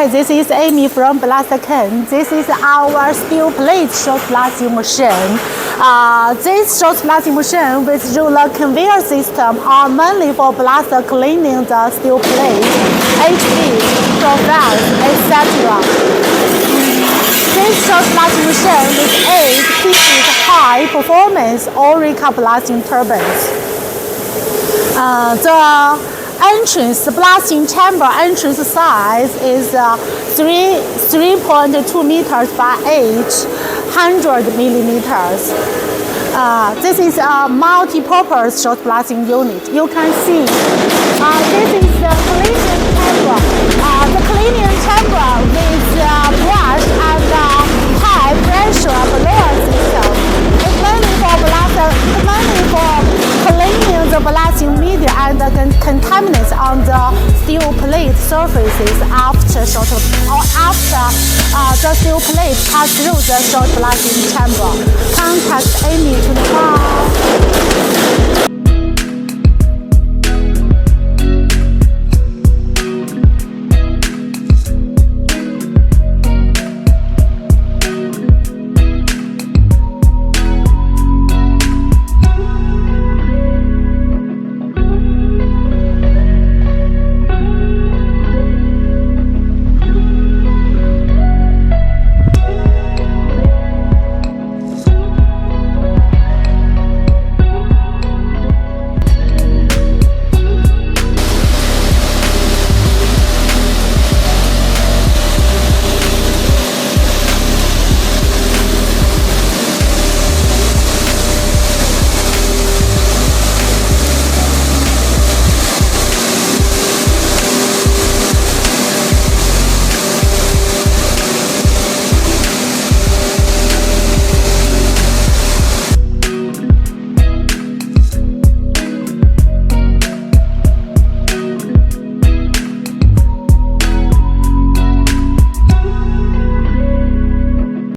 Hi, this is Amy from BlastKing. This is our steel plate short blasting machine. This short blasting machine with roller conveyor system are mainly for blast cleaning the steel plate, HV, profiles, etc. This short blasting machine with 8 pieces high performance Orica blasting turbines. The blasting chamber entrance size is 3.2 meters by 100 millimeters. This is a multi-purpose short blasting unit. You can see this is the cleaning chamber. The cleaning chamber with brush and high pressure blower system. It's mainly for cleaning the blasting media and the contaminants on the steel plate surfaces after the steel plate passes through the short blasting chamber. Contact Amy to